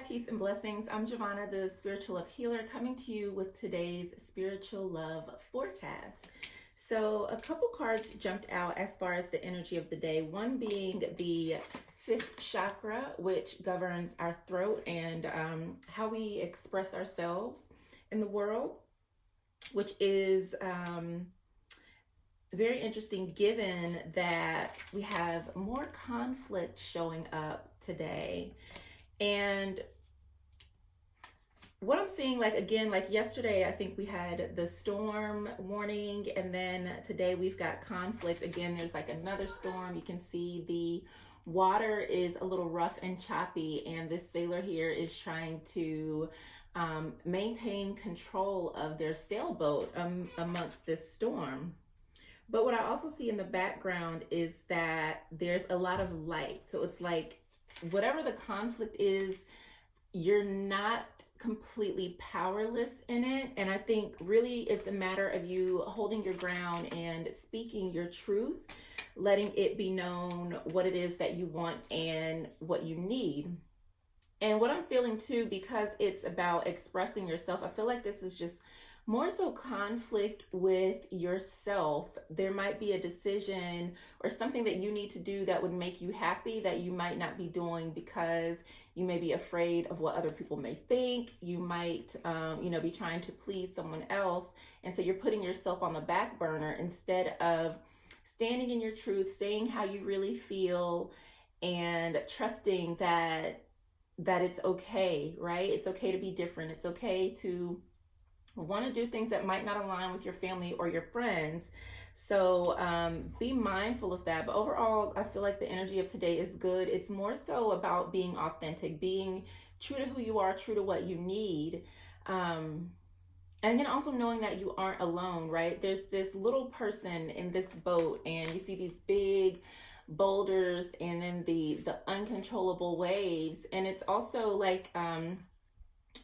peace and blessings. I'm Jovhannah, the spiritual love healer, coming to you with today's spiritual love forecast. So a couple cards jumped out as far as the energy of the day, one being the fifth chakra, which governs our throat and how we express ourselves in the world, which is very interesting given that we have more conflict showing up today. And what I'm seeing, like yesterday, I think we had the storm warning, and then today we've got conflict. Again, there's like another storm. You can see the water is a little rough and choppy, and this sailor here is trying to maintain control of their sailboat amongst this storm. But what I also see in the background is that there's a lot of light. So it's like whatever the conflict is, you're not completely powerless in it. And I think really it's a matter of you holding your ground and speaking your truth, letting it be known what it is that you want and what you need. And what I'm feeling too, because it's about expressing yourself, I feel like this is just more so conflict with yourself. There might be a decision or something that you need to do that would make you happy that you might not be doing because you may be afraid of what other people may think. You might, be trying to please someone else. And so you're putting yourself on the back burner instead of standing in your truth, saying how you really feel, and trusting that it's okay, right? It's okay to be different. It's okay to want to do things that might not align with your family or your friends. So be mindful of that. But overall, I feel like the energy of today is good. It's more so about being authentic, being true to who you are, true to what you need. And then also knowing that you aren't alone, right? There's this little person in this boat, and you see these big boulders and then the uncontrollable waves. And it's also like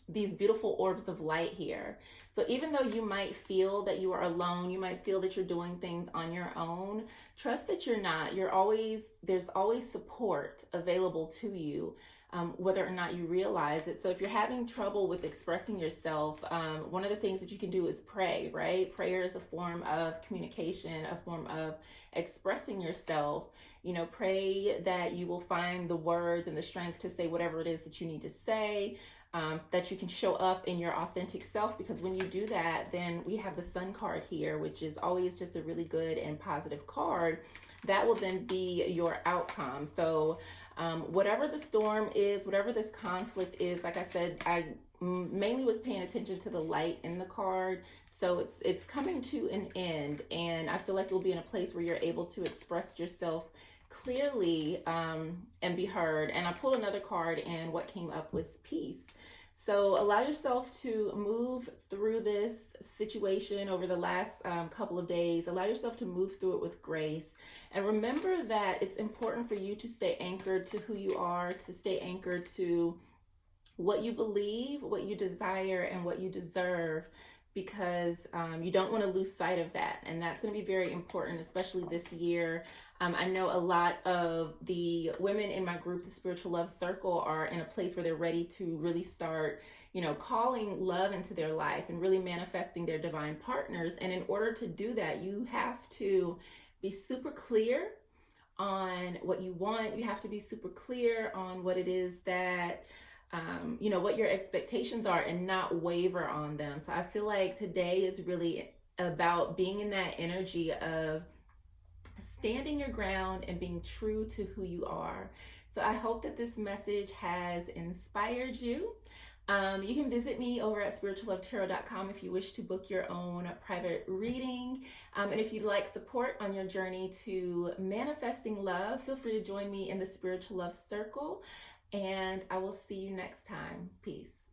these beautiful orbs of light here. So even though you might feel that you are alone, you might feel that you're doing things on your own, trust that you're not. There's always support available to you, whether or not you realize it. So if you're having trouble with expressing yourself, one of the things that you can do is pray, right? Prayer is a form of communication, a form of expressing yourself. Pray that you will find the words and the strength to say whatever it is that you need to say, that you can show up in your authentic self, because when you do that, then we have the Sun card here, which is always just a really good and positive card. That will then be your outcome. So whatever the storm is, whatever this conflict is, like I said, I mainly was paying attention to the light in the card. So it's coming to an end, and I feel like you'll be in a place where you're able to express yourself clearly and be heard. And I pulled another card, and what came up was peace. So allow yourself to move through this situation over the last couple of days. Allow yourself to move through it with grace. And remember that it's important for you to stay anchored to who you are, to stay anchored to what you believe, what you desire, and what you deserve, because you don't want to lose sight of that. And that's going to be very important, especially this year. I know a lot of the women in my group, the Spiritual Love Circle, are in a place where they're ready to really start, calling love into their life and really manifesting their divine partners. And in order to do that, you have to be super clear on what you want. You have to be super clear on what it is that what your expectations are, and not waver on them. So I feel like today is really about being in that energy of standing your ground and being true to who you are. So I hope that this message has inspired you. You can visit me over at spirituallovetarot.com if you wish to book your own private reading. And if you'd like support on your journey to manifesting love, feel free to join me in the Spiritual Love Circle. And I will see you next time. Peace.